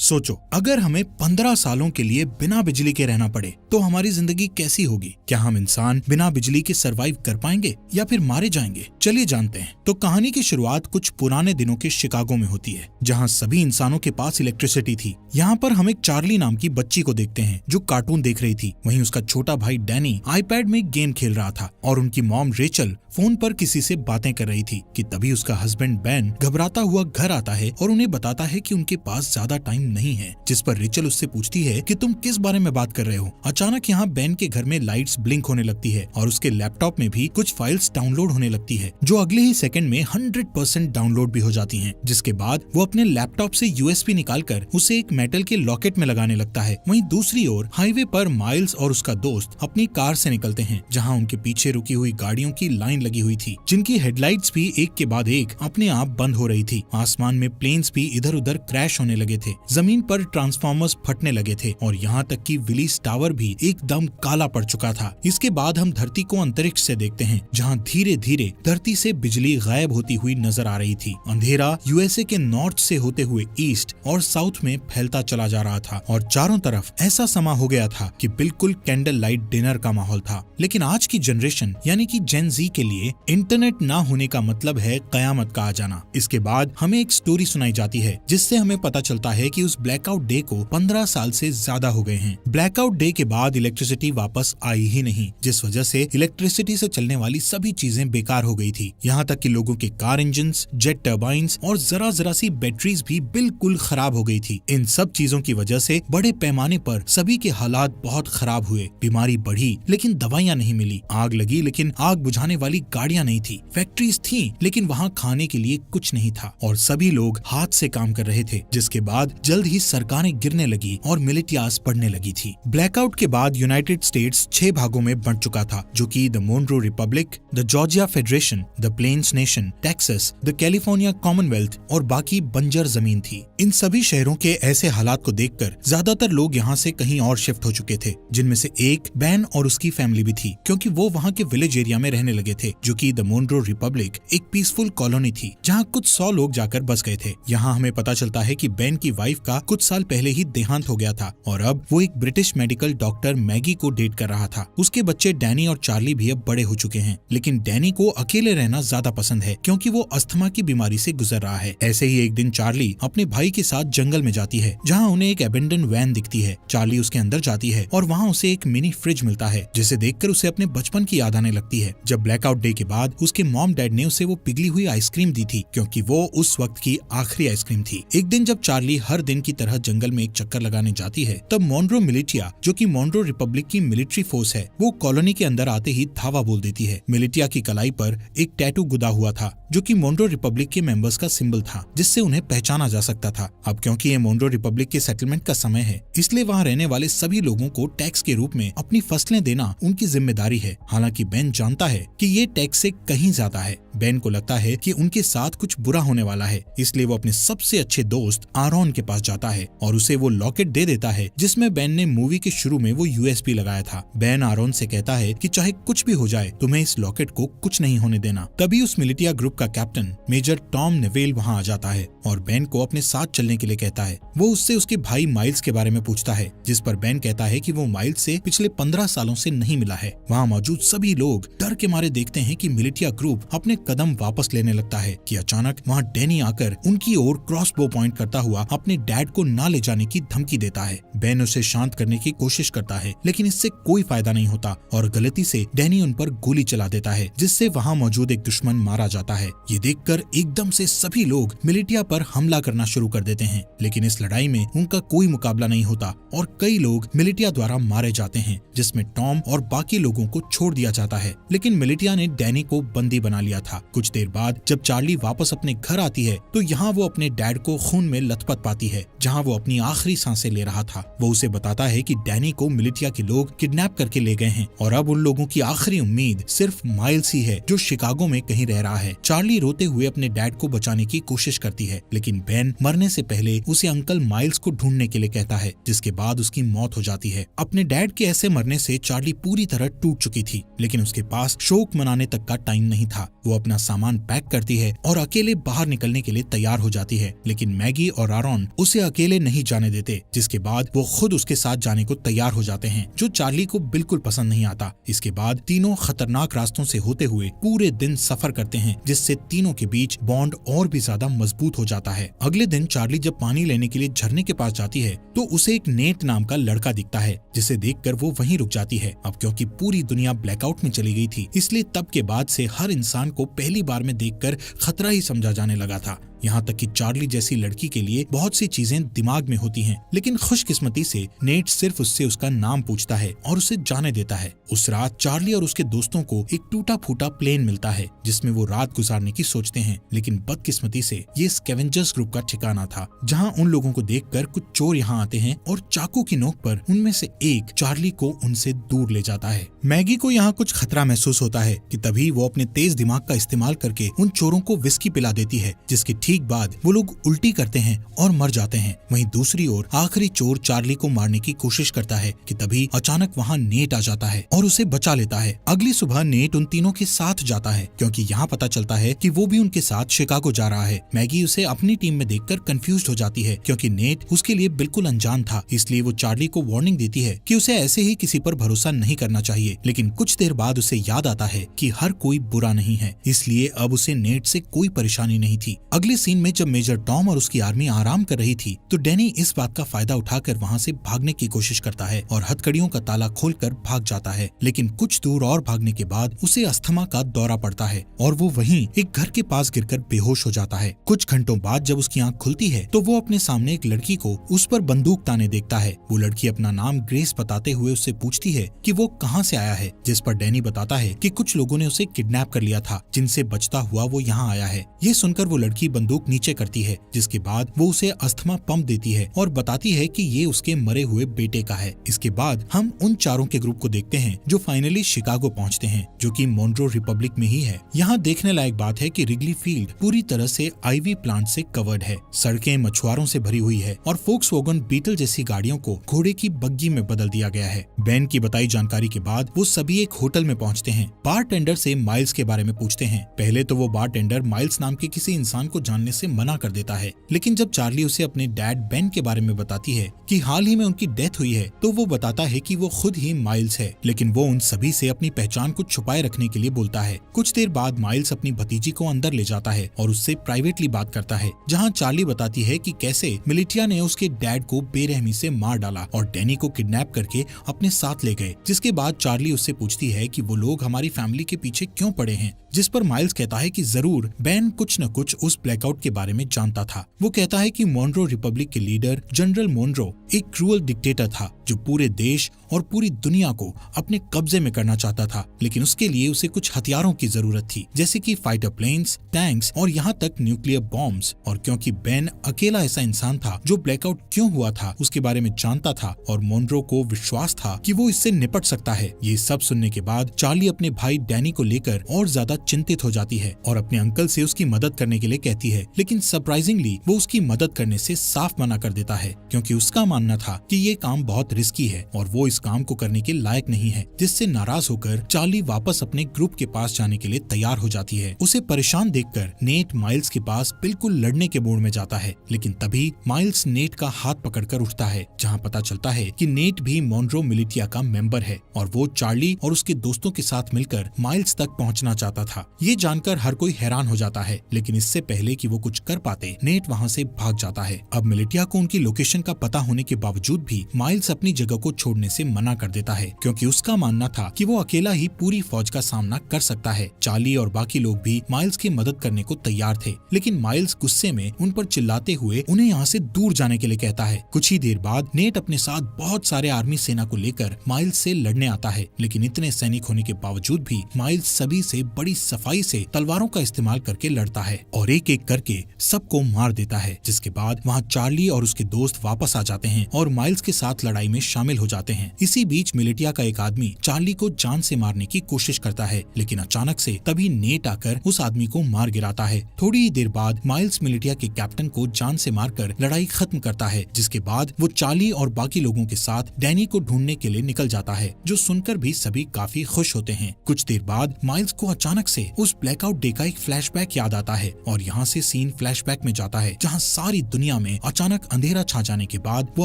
सोचो, अगर हमें 15 सालों के लिए बिना बिजली के रहना पड़े तो हमारी जिंदगी कैसी होगी। क्या हम इंसान बिना बिजली के सरवाइव कर पाएंगे या फिर मारे जाएंगे? चलिए जानते हैं। तो कहानी की शुरुआत कुछ पुराने दिनों के शिकागो में होती है, जहाँ सभी इंसानों के पास इलेक्ट्रिसिटी थी। यहाँ पर हम एक चार्ली नाम की बच्ची को देखते हैं जो कार्टून देख रही थी। वहीं उसका छोटा भाई डैनी आईपैड में गेम खेल रहा था और उनकी मॉम रेचल फोन पर किसी से बातें कर रही थी कि तभी उसका हस्बैंड बेन घबराता हुआ घर आता है और उन्हें बताता है कि उनके पास ज्यादा टाइम नहीं है। जिस पर रेचल उससे पूछती है कि तुम किस बारे में बात कर रहे हो। अचानक यहाँ बेन के घर में लाइट्स ब्लिंक होने लगती है और उसके लैपटॉप में भी कुछ फाइल्स डाउनलोड होने लगती है, जो अगले ही सेकंड में 100% डाउनलोड भी हो जाती हैं। जिसके बाद वो अपने लैपटॉप से यूएसबी निकालकर उसे एक मेटल के लॉकेट में लगाने लगता है। वहीं दूसरी ओर हाईवे पर माइल्स और उसका दोस्त अपनी कार से निकलते हैं, जहाँ उनके पीछे रुकी हुई गाड़ियों की लाइन लगी हुई थी, जिनकी हेडलाइट्स भी एक के बाद एक अपने आप बंद हो रही थी। आसमान में प्लेन्स भी इधर उधर क्रैश होने लगे थे, जमीन पर ट्रांसफार्मर्स फटने लगे थे और यहाँ तक कि विलीस टावर भी एकदम काला पड़ चुका था। इसके बाद हम धरती को अंतरिक्ष से देखते हैं, जहाँ धीरे धीरे धरती से बिजली गायब होती हुई नजर आ रही थी। अंधेरा यूएसए के नॉर्थ से होते हुए ईस्ट और साउथ में फैलता चला जा रहा था और चारों तरफ ऐसा समा हो गया था कि बिल्कुल कैंडल लाइट डिनर का माहौल था। लेकिन आज की जनरेशन यानी कि जेन जी के लिए इंटरनेट ना होने का मतलब है कयामत का आ जाना। इसके बाद हमें एक स्टोरी सुनाई जाती है, जिससे हमें पता चलता है कि उस ब्लैकआउट डे को 15 साल से ज्यादा हो गए हैं। ब्लैकआउट डे के बाद इलेक्ट्रिसिटी वापस आई ही नहीं, जिस वजह से इलेक्ट्रिसिटी से चलने वाली सभी चीजें बेकार हो गई थी। यहाँ तक कि लोगों के कार इंजन्स, जेट टर्बाइन्स और जरा सी बैटरीज भी बिल्कुल खराब हो गई थी। इन सब चीजों की वजह से बड़े पैमाने पर सभी के हालात बहुत खराब हुए। बीमारी बढ़ी लेकिन दवाइयाँ नहीं मिली, आग लगी लेकिन आग बुझाने वाली गाड़ियाँ नहीं थी, फैक्ट्रीज थी लेकिन वहाँ खाने के लिए कुछ नहीं था और सभी लोग हाथ से काम कर रहे थे। जिसके बाद जल्द ही सरकारें गिरने लगी और मिलिटियास बढ़ने लगी थी। ब्लैकआउट के बाद यूनाइटेड स्टेट्स 6 भागों में बंट चुका था, जो कि the Monroe Republic, the Georgia Federation, the Plains Nation, Texas, the California Commonwealth और बाकी बंजर जमीन थी। इन सभी शहरों के ऐसे हालात को देखकर ज्यादातर लोग यहाँ से कहीं और शिफ्ट हो चुके थे, जिनमें से एक बैन और उसकी फैमिली भी थी, क्योंकि वो वहाँ के विलेज एरिया में रहने लगे थे, जो कि द मोनरो रिपब्लिक एक पीसफुल कॉलोनी थी, जहाँ कुछ 100 लोग जाकर बस गए थे। यहाँ हमें पता चलता है कि बेन की वाइफ का कुछ साल पहले ही देहांत हो गया था और अब वो एक ब्रिटिश मेडिकल डॉक्टर मैगी को डेट कर रहा था। उसके बच्चे डैनी और चार्ली भी अब बड़े हो चुके हैं, लेकिन डैनी को अकेले रहना ज्यादा पसंद है, क्योंकि वो अस्थमा की बीमारी से गुजर रहा है। ऐसे ही एक दिन चार्ली अपने भाई के साथ जंगल में जाती है, जहाँ उन्हें एक एबेंडन वैन दिखती है। चार्ली उसके अंदर जाती है और वहाँ उसे एक मिनी फ्रिज मिलता है, जिसे देखकर उसे अपने बचपन की याद आने लगती है, जब ब्लैकआउट डे के बाद उसके मॉम डैड ने उसे वो पिघली हुई आइसक्रीम दी थी, क्योंकि वो उस वक्त की आखिरी आइसक्रीम थी। एक दिन जब चार्ली हर दिन की तरह जंगल में एक चक्कर लगाने जाती है, तब मोनरो मिलिटिया, जो कि मोनरो रिपब्लिक की मिलिट्री फोर्स है, वो कॉलोनी के अंदर आते ही धावा बोल देती है। मिलिटिया की कलाई पर एक टैटू गुदा हुआ था, जो कि मोनरो रिपब्लिक के मेंबर्स का सिंबल था, जिससे उन्हें पहचाना जा सकता था। अब क्योंकि ये मोनरो रिपब्लिक के सेटलमेंट का समय है, इसलिए वहाँ रहने वाले सभी लोगों को टैक्स के रूप में अपनी फसलें देना उनकी जिम्मेदारी है। हालांकि बेन जानता है कि ये टैक्स से कहीं ज्यादा है। बेन को लगता है कि उनके साथ कुछ बुरा होने वाला है, इसलिए वो अपने सबसे अच्छे दोस्त आरोन के पास जाता है और उसे वो लॉकेट दे देता है, जिसमें बेन ने मूवी के शुरू में वो यूएसबी लगाया था। बेन आरोन से कहता है कि चाहे कुछ भी हो जाए, तुम्हें इस लॉकेट को कुछ नहीं होने देना। तभी उस मिलिटिया ग्रुप का कैप्टन मेजर टॉम नेवेल वहाँ आ जाता है और बेन को अपने साथ चलने के लिए कहता है। वो उससे उसके भाई माइल्स के बारे में पूछता है, जिस पर बेन कहता है कि वो माइल्स से पिछले 15 सालों से नहीं मिला है। वहाँ मौजूद सभी लोग डर के मारे देखते हैं कि मिलिटिया ग्रुप अपने कदम वापस लेने लगता है कि अचानक वहाँ डैनी आकर उनकी ओर क्रॉसबो पॉइंट करता हुआ अपने डैड को ना ले जाने की धमकी देता है। बेन उसे शांत करने की कोशिश करता है, लेकिन इससे कोई फायदा नहीं होता और गलती से डैनी उन पर गोली चला देता है, जिससे वहाँ मौजूद एक दुश्मन मारा जाता है। ये देखकर एकदम से सभी लोग मिलिटिया पर हमला करना शुरू कर देते हैं, लेकिन इस लड़ाई में उनका कोई मुकाबला नहीं होता और कई लोग मिलिटिया द्वारा मारे जाते हैं, जिसमें टॉम और बाकी लोगों को छोड़ दिया जाता है। लेकिन मिलिटिया ने डैनी को बंदी बना लिया था। कुछ देर बाद जब चार्ली वापस अपने घर आती है, तो यहाँ वो अपने डैड को खून में लथपथ पाती है, जहाँ वो अपनी आखिरी सांसें ले रहा था। वो उसे बताता है कि डैनी को मिलिटिया के लोग किडनैप करके ले गए हैं और अब उन लोगों की आखिरी उम्मीद सिर्फ माइल्स ही है, जो शिकागो में कहीं रह रहा है। चार्ली रोते हुए अपने डैड को बचाने की कोशिश करती है, लेकिन बेन मरने से पहले उसे अंकल माइल्स को ढूंढने के लिए कहता है, जिसके बाद उसकी मौत हो जाती है। अपने डैड के ऐसे मरने से चार्ली पूरी तरह टूट चुकी थी, लेकिन उसके पास शोक मनाने तक का टाइम नहीं था। वो अपना सामान पैक करती है और अकेले बाहर निकलने के लिए तैयार हो जाती है, लेकिन मैगी और आरोन उसे उसे अकेले नहीं जाने देते, जिसके बाद वो खुद उसके साथ जाने को तैयार हो जाते हैं, जो चार्ली को बिल्कुल पसंद नहीं आता। इसके बाद तीनों खतरनाक रास्तों से होते हुए पूरे दिन सफर करते हैं, जिससे तीनों के बीच बॉन्ड और भी ज्यादा मजबूत हो जाता है। अगले दिन चार्ली जब पानी लेने के लिए झरने के पास जाती है तो उसे एक नेट नाम का लड़का दिखता है, जिसे देखकर वो वहीं रुक जाती है। अब क्योंकि पूरी दुनिया ब्लैकआउट में चली गई थी, इसलिए तब के बाद से हर इंसान को पहली बार में देखकर खतरा ही समझा जाने लगा था। यहाँ तक कि चार्ली जैसी लड़की के लिए बहुत सी चीजें दिमाग में होती हैं, लेकिन खुशकिस्मती से नेट सिर्फ उससे उसका नाम पूछता है और उसे जाने देता है। उस रात चार्ली और उसके दोस्तों को एक टूटा फूटा प्लेन मिलता है, जिसमें वो रात गुजारने की सोचते हैं, लेकिन बदकिस्मती से ये स्कैवेंजर्स ग्रुप का ठिकाना था, जहाँ उन लोगों को देखकर कुछ चोर यहाँ आते हैं और चाकू की नोक पर उनमें से एक चार्ली को उनसे दूर ले जाता है। मैगी को यहाँ कुछ खतरा महसूस होता है कि तभी वो अपने तेज दिमाग का इस्तेमाल करके उन चोरों को विस्की पिला देती है, जिसके ठीक बाद वो लोग उल्टी करते हैं और मर जाते हैं। वहीं दूसरी ओर आखिरी चोर चार्ली को मारने की कोशिश करता है कि तभी अचानक वहाँ नेट आ जाता है और उसे बचा लेता है। अगली सुबह नेट उन तीनों के साथ जाता है, क्योंकि यहाँ पता चलता है कि वो भी उनके साथ शिकागो जा रहा है। मैगी उसे अपनी टीम में देखकर कंफ्यूज हो जाती है, क्योंकि नेट उसके लिए बिल्कुल अनजान था। इसलिए वो चार्ली को वार्निंग देती है कि उसे ऐसे ही किसी पर भरोसा नहीं करना चाहिए, लेकिन कुछ देर बाद उसे याद आता है कि हर कोई बुरा नहीं है, इसलिए अब उसे नेट से कोई परेशानी नहीं थी। अगले सीन में जब मेजर टॉम और उसकी आर्मी आराम कर रही थी तो डैनी इस बात का फायदा उठाकर वहाँ से भागने की कोशिश करता है और हथकड़ियों का ताला खोलकर भाग जाता है, लेकिन कुछ दूर और भागने के बाद उसे अस्थमा का दौरा पड़ता है और वो वहीं एक घर के पास गिरकर बेहोश हो जाता है। कुछ घंटों बाद जब उसकी आंख खुलती है तो वो अपने सामने एक लड़की को उस पर बंदूक ताने देखता है। वो लड़की अपना नाम ग्रेस बताते हुए उससे पूछती है कि वो कहाँ से आया है, जिस पर डैनी बताता है कि कुछ लोगों ने उसे किडनैप कर लिया था, जिनसे बचता हुआ वो यहाँ आया है। ये सुनकर वो लड़की बंदूक नीचे करती है, जिसके बाद वो उसे अस्थमा पंप देती है और बताती है कि ये उसके मरे हुए बेटे का है। इसके बाद हम उन चारों के ग्रुप को देखते हैं जो फाइनली शिकागो पहुंचते हैं, जो कि मोनरो रिपब्लिक में ही है। यहाँ देखने लायक बात है कि रिगली फील्ड पूरी तरह से आईवी प्लांट से कवर्ड है, सड़कें मछुआरों से भरी हुई है और फोक्सवैगन बीटल जैसी गाड़ियों को घोड़े की बग्गी में बदल दिया गया है। बेन की बताई जानकारी के बाद वो सभी एक होटल में पहुंचते हैं। बारटेंडर से माइल्स के बारे में पूछते हैं। पहले तो वो बारटेंडर माइल्स नाम के किसी इंसान को जानने से मना कर देता है, लेकिन जब चार्ली उसे अपने डैड बेन के बारे में बताती है कि हाल ही में उनकी डेथ हुई है, तो वो बताता है कि वो खुद ही माइल्स है, लेकिन वो उन सभी से अपनी पहचान को छुपाए रखने के लिए बोलता है। कुछ देर बाद माइल्स अपनी भतीजी को अंदर ले जाता है और उससे प्राइवेटली बात करता है, जहाँ चार्ली बताती है कि कैसे मिलिटिया ने उसके डैड को बेरहमी से मार डाला और डैनी को किडनैप करके अपने साथ ले गए। जिसके बाद चार्ली उससे पूछती है कि वो लोग हमारी फैमिली के पीछे क्यों पड़े हैं, जिस पर माइल्स कहता है कि जरूर बेन कुछ न कुछ उस ब्लैकआउट के बारे में जानता था। वो कहता है कि मोनरो रिपब्लिक के लीडर जनरल मोनरो एक क्रूअल डिक्टेटर था, जो पूरे देश और पूरी दुनिया को अपने कब्जे में करना चाहता था, लेकिन उसके लिए उसे कुछ हथियारों की जरूरत थी, जैसे कि फाइटर प्लेन्स, टैंक्स और यहाँ तक न्यूक्लियर बॉम्ब्स। और क्योंकि बेन अकेला ऐसा इंसान था जो ब्लैकआउट क्यों हुआ था उसके बारे में जानता था और मोनरो को विश्वास था कि वो इससे निपट सकता है। ये सब सुनने के बाद चार्ली अपने भाई डैनी को लेकर और ज्यादा चिंतित हो जाती है और अपने अंकल से उसकी मदद करने के लिए कहती है, लेकिन सरप्राइजिंगली वो उसकी मदद करने से साफ मना कर देता है, क्योंकि उसका मानना था कि ये काम बहुत रिस्की है और वो इस काम को करने के लायक नहीं है। जिससे नाराज होकर चार्ली वापस अपने ग्रुप के पास जाने के लिए तैयार हो जाती है। उसे परेशान देखकर नेट माइल्स के पास बिल्कुल लड़ने के मूड में जाता है, लेकिन तभी माइल्स नेट का हाथ पकड़कर उठता है, जहाँ पता चलता है कि नेट भी मोनरो मिलिटिया का मेंबर है और वो चार्ली और उसके दोस्तों के साथ मिलकर माइल्स तक पहुँचना चाहता था। ये जानकर हर कोई हैरान हो जाता है, लेकिन इससे पहले कि वो कुछ कर पाते नेट वहाँ से भाग जाता है। अब मिलिटिया को उनकी लोकेशन का पता होने के बावजूद भी माइल्स अपनी जगह को छोड़ने से मना कर देता है, क्योंकि उसका मानना था कि वो अकेला ही पूरी फौज का सामना कर सकता है। चार्ली और बाकी लोग भी माइल्स की मदद करने को तैयार थे, लेकिन माइल्स गुस्से में उन पर चिल्लाते हुए उन्हें यहाँ से दूर जाने के लिए कहता है। कुछ ही देर बाद नेट अपने साथ बहुत सारे आर्मी सेना को लेकर माइल्स से लड़ने आता है, लेकिन इतने सैनिक होने के बावजूद भी माइल्स सभी से बड़ी सफाई से तलवारों का इस्तेमाल करके लड़ता है और एक एक करके सबको मार देता है। जिसके बाद वहाँ चार्ली और उसके दोस्त वापस आ जाते हैं और माइल्स के साथ लड़ाई में शामिल हो जाते हैं। इसी बीच मिलिटिया का एक आदमी चार्ली को जान से मारने की कोशिश करता है, लेकिन अचानक से तभी नेट आकर उस आदमी को मार गिराता है। थोड़ी ही देर बाद माइल्स मिलिटिया के कैप्टन को जान से मारकर लड़ाई खत्म करता है, जिसके बाद वो चार्ली और बाकी लोगों के साथ डैनी को ढूंढने के लिए निकल जाता है, जो सुनकर भी सभी काफी खुश होते हैं। कुछ देर बाद माइल्स को अचानक से उस ब्लैकआउट डे का एक फ्लैशबैक याद आता है और यहाँ से सीन फ्लैशबैक में जाता है जहाँ सारी दुनिया में अचानक अंधेरा छा जाने के बाद वो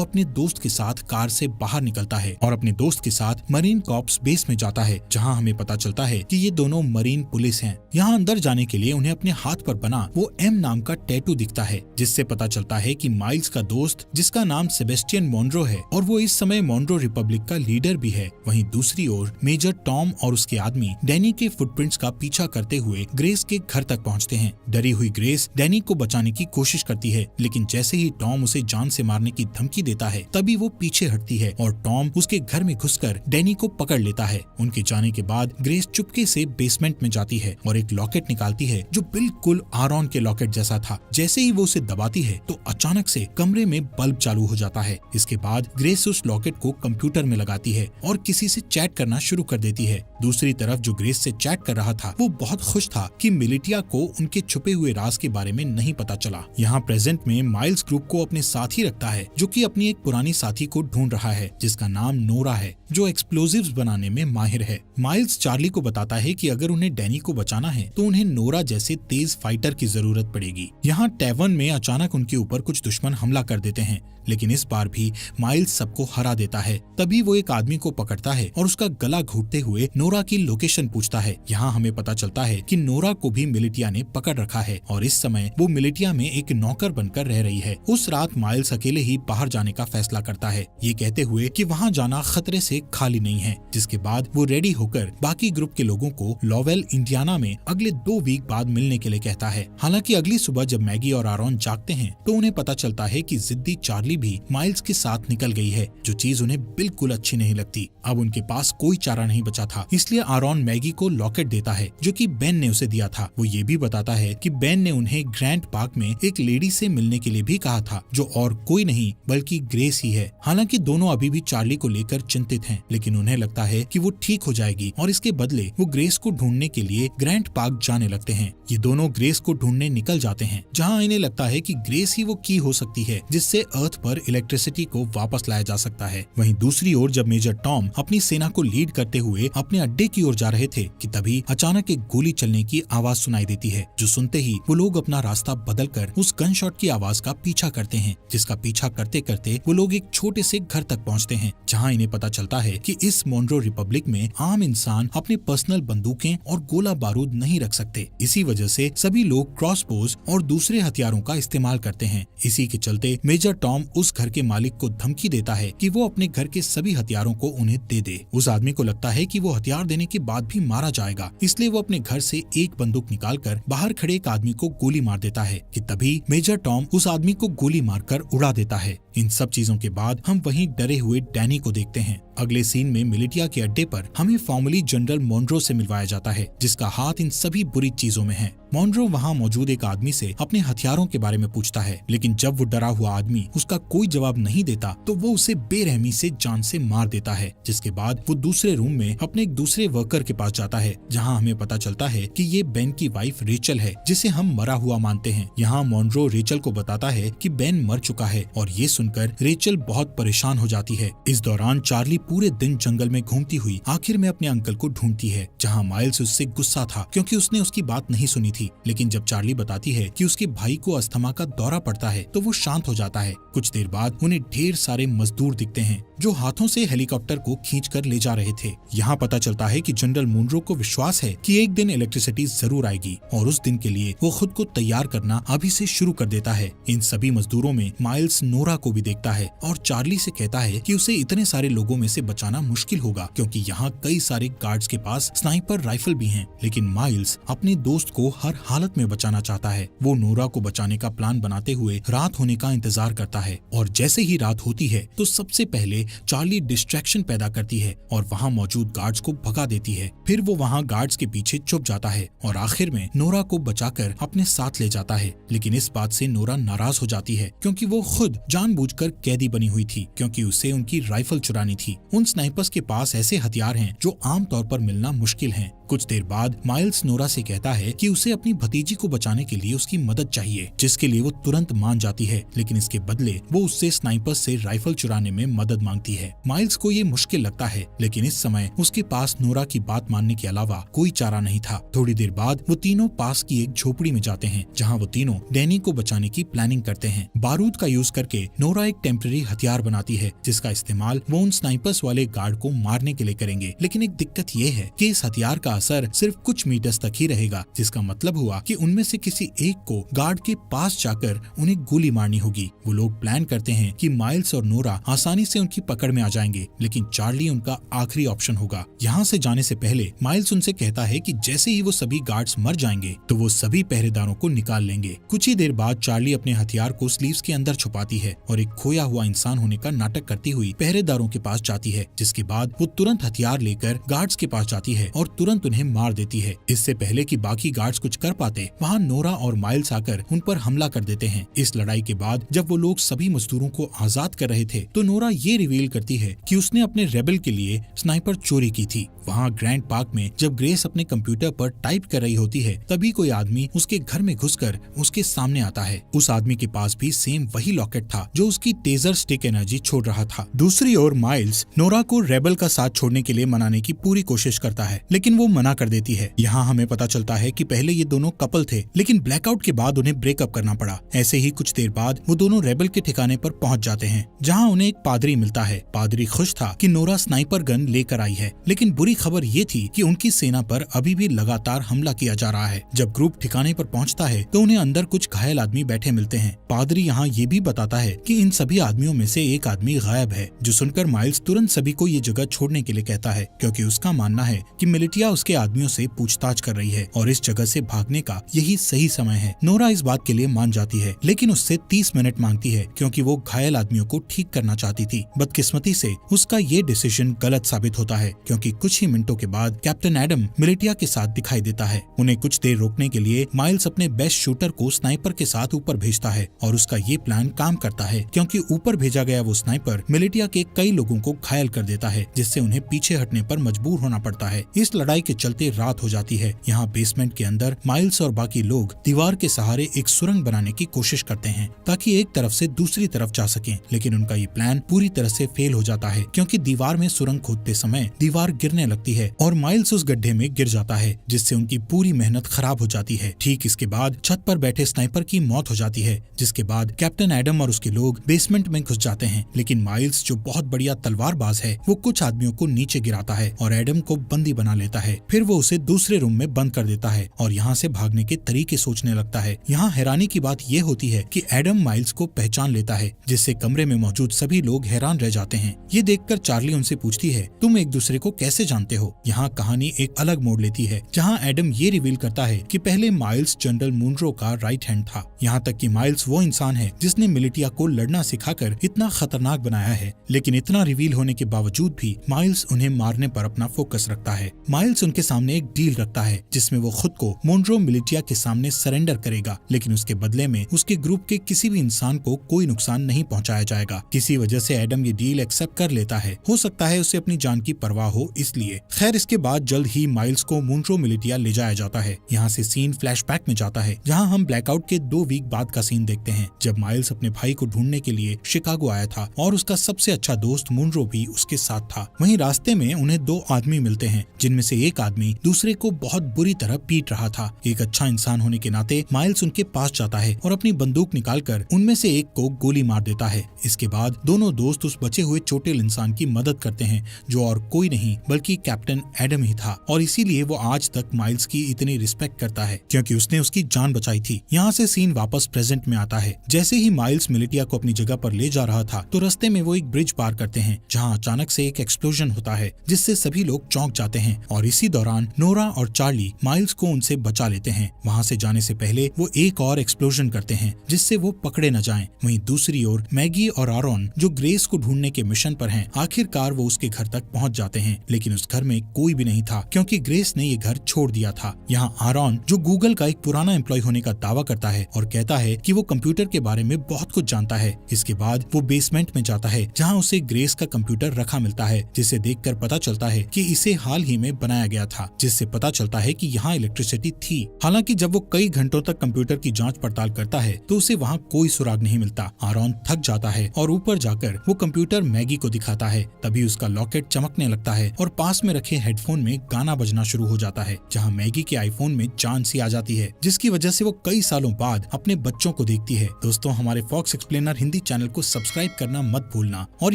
अपने दोस्त के साथ कार से बाहर निकलता है और अपने दोस्त के साथ मरीन कॉर्प्स बेस में जाता है, जहाँ हमें पता चलता है कि ये दोनों मरीन पुलिस हैं। यहाँ अंदर जाने के लिए उन्हें अपने हाथ पर बना वो एम नाम का टैटू दिखता है, जिससे पता चलता है कि माइल्स का दोस्त, जिसका नाम सेबेस्टियन मॉन्रो है और वो इस समय मॉन्रो रिपब्लिक का लीडर भी है। वहीं दूसरी ओर मेजर टॉम और उसके आदमी डैनी के फुटप्रिंट्स का पीछा करते हुए ग्रेस के घर तक पहुँचते हैं। डरी हुई ग्रेस डैनी को बचाने की कोशिश करती है, लेकिन जैसे ही टॉम उसे जान से मारने की धमकी देता है तभी वो पीछे हटती है और टॉम उसके घर में घुसकर डैनी को पकड़ लेता है। उनके जाने के बाद ग्रेस चुपके से बेसमेंट में जाती है और एक लॉकेट निकालती है जो बिल्कुल आरॉन के लॉकेट जैसा था। जैसे ही वो उसे दबाती है तो अचानक से कमरे में बल्ब चालू हो जाता है। इसके बाद ग्रेस उस लॉकेट को कंप्यूटर में लगाती है और किसी से चैट करना शुरू कर देती है। दूसरी तरफ जो ग्रेस से चैट कर रहा था वो बहुत खुश था कि मिलिटिया को उनके छुपे हुए राज के बारे में नहीं पता चला। यहाँ प्रेजेंट में माइल्स ग्रुप को अपने साथ ही रखता है, जो कि अपनी एक पुरानी साथी को ढूंढ रहा है जिसका नाम नोरा है, जो एक्सप्लोजिव्स बनाने में माहिर है। माइल्स चार्ली को बताता है कि अगर उन्हें डैनी को बचाना है तो उन्हें नोरा जैसे तेज फाइटर की जरूरत पड़ेगी। यहाँ टैवर्न में अचानक उनके ऊपर कुछ दुश्मन हमला कर देते हैं, लेकिन इस बार भी माइल्स सबको हरा देता है। तभी वो एक आदमी को पकड़ता है और उसका गला घोटते हुए नोरा की लोकेशन पूछता है। यहाँ हमें पता चलता है कि नोरा को भी मिलिटिया ने पकड़ रखा है और इस समय वो मिलिटिया में एक नौकर बनकर रह रही है। उस रात माइल्स अकेले ही बाहर जाने का फैसला करता है, ये कहते हुए कि वहाँ जाना खतरे से खाली नहीं है। जिसके बाद वो रेडी होकर बाकी ग्रुप के लोगों को लॉवेल इंडियाना में अगले 2 वीक बाद मिलने के लिए कहता है। हालांकि अगली सुबह जब मैगी और आरॉन जागते हैं तो उन्हें पता चलता है कि जिद्दी चार्ली भी माइल्स के साथ निकल गई है, जो चीज उन्हें बिल्कुल अच्छी नहीं लगती। अब उनके पास कोई चारा नहीं बचा था, इसलिए आरॉन मैगी को लॉकेट देता है जो कि बेन ने उसे दिया था। वो ये भी बताता है कि बेन ने उन्हें ग्रैंड पार्क में एक लेडी से मिलने के लिए भी कहा था, जो और कोई नहीं बल्कि ग्रेस ही है। हालांकि दोनों अभी भी चार्ली को लेकर चिंतित हैं, लेकिन उन्हें लगता है कि वो ठीक हो जाएगी और इसके बदले वो ग्रेस को ढूंढने के लिए ग्रैंड पार्क जाने लगते हैं। ये दोनों ग्रेस को ढूंढने निकल जाते हैं, जहाँ इन्हें लगता है कि ग्रेस ही वो की हो सकती है जिससे अर्थ पर इलेक्ट्रिसिटी को वापस लाया जा सकता है। वहीं दूसरी ओर जब मेजर टॉम अपनी सेना को लीड करते हुए अपने अड्डे की ओर जा रहे थे कि तभी अचानक एक गोली चलने की आवाज सुनाई देती है, जो सुनते ही वो लोग अपना रास्ता बदलकर उस गन शॉट की आवाज का पीछा करते हैं, जिसका पीछा करते करते वो लोग एक छोटे से घर तक पहुंचते हैं, जहां इन्हें पता चलता है कि इस मॉन्रो रिपब्लिक में आम इंसान अपने पर्सनल बंदूकें और गोला बारूद नहीं रख सकते। इसी वजह से सभी लोग क्रॉसबोज और दूसरे हथियारों का इस्तेमाल करते हैं। इसी के चलते मेजर टॉम उस घर के मालिक को धमकी देता है कि वो अपने घर के सभी हथियारों को उन्हें दे दे। उस आदमी को लगता है कि वो हथियार देने के बाद भी मारा जाएगा, इसलिए वो अपने घर से एक बंदूक निकालकर बाहर खड़े एक आदमी को गोली मार देता है कि तभी मेजर टॉम उस आदमी को गोली मारकर उड़ा देता है। इन सब चीजों के बाद हम वहीं डरे हुए डैनी को देखते हैं। अगले सीन में मिलिटिया के अड्डे पर हमें फॉर्मली जनरल मॉन्रो से मिलवाया जाता है, जिसका हाथ इन सभी बुरी चीजों में है। मॉन्रो वहाँ मौजूद एक आदमी से अपने हथियारों के बारे में पूछता है, लेकिन जब वो डरा हुआ आदमी उसका कोई जवाब नहीं देता तो वो उसे बेरहमी से जान से मार देता है। जिसके बाद वो दूसरे रूम में अपने एक दूसरे वर्कर के पास जाता है, जहाँ हमें पता चलता है कि ये बेन की वाइफ रेचल है, जिसे हम मरा हुआ मानते हैं। यहाँ मॉन्रो रेचल को बताता है कि बेन मर चुका है और ये सुनकर रेचल बहुत परेशान हो जाती है। इस दौरान चार्ली पूरे दिन जंगल में घूमती हुई आखिर में अपने अंकल को ढूंढती है, जहाँ माइल्स उससे गुस्सा था क्योंकि उसने उसकी बात नहीं सुनी थी। लेकिन जब चार्ली बताती है कि उसके भाई को अस्थमा का दौरा पड़ता है तो वो शांत हो जाता है। कुछ देर बाद उन्हें ढेर सारे मजदूर दिखते हैं जो हाथों से हेलीकॉप्टर को खींचकर ले जा रहे थे। यहाँ पता चलता है कि जनरल मॉन्रो को विश्वास है कि एक दिन इलेक्ट्रिसिटी जरूर आएगी और उस दिन के लिए वो खुद को तैयार करना अभी से शुरू कर देता है। इन सभी मजदूरों में माइल्स नोरा को भी देखता है और चार्ली से कहता है कि उसे इतने सारे लोगों में से बचाना मुश्किल होगा क्योंकि यहाँ कई सारे गार्ड्स के पास स्नाइपर राइफल भी हैं। लेकिन माइल्स अपने दोस्त को हर हालत में बचाना चाहता है। वो नोरा को बचाने का प्लान बनाते हुए रात होने का इंतजार करता है और जैसे ही रात होती है तो सबसे पहले चार्ली डिस्ट्रैक्शन पैदा करती है और वहाँ मौजूद गार्ड्स को भगा देती है। फिर वो वहाँ गार्ड्स के पीछे छुप जाता है और आखिर में नोरा को बचाकर अपने साथ ले जाता है। लेकिन इस बात से नोरा नाराज हो जाती है क्योंकि वो खुद जानबूझकर कैदी बनी हुई थी क्योंकि उसे उनकी राइफल चुरानी थी। उन स्नाइपर्स के पास ऐसे हथियार हैं जो आमतौर पर मिलना मुश्किल हैं। कुछ देर बाद माइल्स नोरा से कहता है कि उसे अपनी भतीजी को बचाने के लिए उसकी मदद चाहिए, जिसके लिए वो तुरंत मान जाती है, लेकिन इसके बदले वो उससे स्नाइपर से राइफल चुराने में मदद मांगती है। माइल्स को ये मुश्किल लगता है, लेकिन इस समय उसके पास नोरा की बात मानने के अलावा कोई चारा नहीं था। थोड़ी देर बाद वो तीनों पास की एक झोपड़ी में जाते हैं, जहाँ वो तीनों डैनी को बचाने की प्लानिंग करते हैं। बारूद का यूज करके नोरा एक टेम्पररी हथियार बनाती है, जिसका इस्तेमाल वो उन स्नाइपर्स वाले गार्ड को मारने के लिए करेंगे। लेकिन एक दिक्कत ये है कि इस हथियार का असर सिर्फ कुछ मीटर्स तक ही रहेगा, जिसका मतलब हुआ कि उनमें से किसी एक को गार्ड के पास जाकर उन्हें गोली मारनी होगी। वो लोग प्लान करते हैं कि माइल्स और नोरा आसानी से उनकी पकड़ में आ जाएंगे, लेकिन चार्ली उनका आखिरी ऑप्शन होगा। यहाँ से जाने से पहले माइल्स उनसे कहता है कि जैसे ही वो सभी गार्ड्स मर जाएंगे तो वो सभी पहरेदारों को निकाल लेंगे। कुछ ही देर बाद चार्ली अपने हथियार को स्लीव्स के अंदर छुपाती है और एक खोया हुआ इंसान होने का नाटक करती हुई पहरेदारों के पास जाती है, जिसके बाद वो तुरंत हथियार लेकर गार्ड्स के पास जाती है और तुरंत उन्हें मार देती है। इससे पहले कि बाकी गार्ड्स कुछ कर पाते, वहाँ नोरा और माइल्स आकर उन पर हमला कर देते हैं। इस लड़ाई के बाद जब वो लोग सभी मजदूरों को आजाद कर रहे थे तो नोरा ये रिवील करती है कि उसने अपने रेबल के लिए स्नाइपर चोरी की थी। वहाँ ग्रैंड पार्क में जब ग्रेस अपने कंप्यूटर पर टाइप कर रही होती है, तभी कोई आदमी उसके घर में घुसकर उसके सामने आता है। उस आदमी के पास भी सेम वही लॉकेट था जो उसकी टेजर स्टिक एनर्जी छोड़ रहा था। दूसरी ओर माइल्स नोरा को रेबल का साथ छोड़ने के लिए मनाने की पूरी कोशिश करता है, लेकिन वो मना कर देती है। यहाँ हमें पता चलता है कि पहले ये दोनों कपल थे, लेकिन ब्लैकआउट के बाद उन्हें ब्रेकअप करना पड़ा। ऐसे ही कुछ देर बाद वो दोनों रेबल के ठिकाने पर पहुँच जाते हैं, जहाँ उन्हें एक पादरी मिलता है। पादरी खुश था कि नोरा स्नाइपर गन लेकर आई है, लेकिन बुरी खबर ये थी कि उनकी सेना पर अभी भी लगातार हमला किया जा रहा है। जब ग्रुप ठिकाने पर पहुंचता है तो उन्हें अंदर कुछ घायल आदमी बैठे मिलते हैं। पादरी यहाँ ये भी बताता है कि इन सभी आदमियों में से एक आदमी गायब है, जो सुनकर माइल्स तुरंत सभी को ये जगह छोड़ने के लिए कहता है, क्योंकि उसका मानना है कि मिलिटिया उसके आदमियों से पूछताछ कर रही है और इस जगह से भागने का यही सही समय है। नोरा इस बात के लिए मान जाती है, लेकिन उससे 30 मिनट मांगती है, क्योंकि वो घायल आदमियों को ठीक करना चाहती थी। बदकिस्मती से उसका ये डिसीजन गलत साबित होता है, क्योंकि कुछ ही मिनटों के बाद कैप्टन एडम मिलिटिया के साथ दिखाई देता है। उन्हें कुछ देर रोकने के लिए माइल्स अपने बेस्ट शूटर को स्नाइपर के साथ ऊपर भेजता है और उसका ये प्लान काम करता है, क्योंकि ऊपर भेजा गया वो स्नाइपर मिलिटिया के कई लोगों को घायल कर देता है, जिससे उन्हें पीछे हटने पर मजबूर होना पड़ता है। इस लड़ाई के चलते रात हो जाती है। यहाँ बेसमेंट के अंदर माइल्स और बाकी लोग दीवार के सहारे एक सुरंग बनाने की कोशिश करते हैं ताकि एक तरफ से दूसरी तरफ जा सकें, लेकिन उनका ये प्लान पूरी तरह से फेल हो जाता है, क्योंकि दीवार में सुरंग खोदते समय दीवार गिरने लगती है और माइल्स उस गड्ढे में गिर जाता है, जिससे उनकी पूरी मेहनत खराब हो जाती है। ठीक इसके बाद छत पर बैठे स्नाइपर की मौत हो जाती है, जिसके बाद कैप्टन एडम और उसके लोग बेसमेंट में घुस जाते हैं। लेकिन माइल्स, जो बहुत बढ़िया तलवारबाज है, वो कुछ आदमियों को नीचे गिराता है और एडम को बंदी बना लेता है। फिर वो उसे दूसरे रूम में बंद कर देता है और यहाँ से भागने के तरीके सोचने लगता है। यहाँ हैरानी की बात ये होती है कि एडम माइल्स को पहचान लेता है, जिससे कमरे में मौजूद सभी लोग हैरान रह जाते हैं। ये देखकर चार्ली उनसे पूछती है, तुम एक दूसरे को कैसे जानते हो? यहाँ कहानी एक अलग मोड़ लेती है, जहाँ एडम ये रिवील करता है कि पहले माइल्स जनरल मुनरो का राइट हैंड था। यहाँ तक कि माइल्स वो इंसान है जिसने मिलिटिया को लड़ना सिखाकर इतना खतरनाक बनाया है। लेकिन इतना रिवील होने के बावजूद भी माइल्स उन्हें मारने पर अपना फोकस रखता है। माइल्स उनके सामने एक डील रखता है, जिसमें वो खुद को मुनरो मिलिटिया के सामने सरेंडर करेगा, लेकिन उसके बदले में उसके ग्रुप के किसी भी इंसान को कोई नुकसान नहीं पहुँचाया जाएगा। किसी वजह से एडम ये डील एक्सेप्ट कर लेता है। हो सकता है उसे अपनी जान की परवाह हो इसलिए। खैर, इसके बाद जल्द ही माइल्स को मुनरो मिलिटिया ले जाया जाता है। यहाँ से सीन फ्लैशबैक में जाता है, जहाँ हम ब्लैकआउट के 2 वीक बाद का सीन देखते हैं, जब माइल्स अपने भाई को ढूंढने के लिए शिकागो आया था और उसका सबसे अच्छा दोस्त मुनरो भी उसके साथ था। वहीं रास्ते में उन्हें 2 आदमी मिलते हैं, जिनमें से एक आदमी दूसरे को बहुत बुरी तरह पीट रहा था। एक अच्छा इंसान होने के नाते माइल्स उनके पास जाता है और अपनी बंदूक निकालकर उनमें से एक को गोली मार देता है। इसके बाद दोनों दोस्त उस बचे हुए चोटिल इंसान की मदद करते हैं, जो और कोई नहीं बल्कि कैप्टन एडम ही था, और इसीलिए वो आज तक माइल्स की इतनी रिस्पेक्ट करता है, क्योंकि उसने उसकी जान बचाई थी। यहाँ से सीन वापस प्रेजेंट में आता है। जैसे ही माइल्स मिलिटिया को अपनी जगह पर ले जा रहा था, तो रास्ते में वो एक ब्रिज पार करते हैं, जहाँ अचानक से एक एक्सप्लोजन होता है, जिससे सभी लोग चौंक जाते हैं। और इसी दौरान नोरा और चार्ली माइल्स को उनसे बचा लेते हैं। वहाँ से जाने से पहले वो एक और एक्सप्लोजन करते हैं, जिससे वो पकड़े न जाएं। वहीं दूसरी ओर मैगी और आरोन, जो ग्रेस को ढूंढने के मिशन पर हैं, आखिरकार वो उसके घर तक पहुँच जाते हैं, लेकिन उस घर में कोई भी नहीं था, क्योंकि ग्रेस ने ये घर छोड़ दिया था। यहाँ आरोन, जो गूगल का एक पुराना एम्प्लॉय होने का दावा करता है और कहता है कि वो कंप्यूटर के बारे में बहुत कुछ जानता है। इसके बाद वो बेसमेंट में जाता है, जहाँ उसे ग्रेस का कंप्यूटर रखा मिलता है, जिसे देखकर पता चलता है कि इसे हाल ही में बनाया गया गया था, जिससे पता चलता है कि यहाँ इलेक्ट्रिसिटी थी। हालांकि जब वो कई घंटों तक कंप्यूटर की जांच पड़ताल करता है तो उसे वहाँ कोई सुराग नहीं मिलता। आरॉन थक जाता है और ऊपर जाकर वो कंप्यूटर मैगी को दिखाता है। तभी उसका लॉकेट चमकने लगता है और पास में रखे हेडफोन में गाना बजना शुरू हो जाता है, जहाँ मैगी के आईफोन में जान सी आ जाती है, जिसकी वजह से वो कई सालों बाद अपने बच्चों को देखती है। दोस्तों, हमारे फॉक्स एक्सप्लेनर हिंदी चैनल को सब्सक्राइब करना मत भूलना। और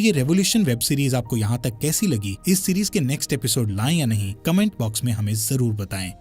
ये रेवोल्यूशन वेब सीरीज आपको यहाँ तक कैसी लगी, इस सीरीज के नेक्स्ट एपिसोड लाएं या नहीं, कमेंट बॉक्स में हमें जरूर बताएं।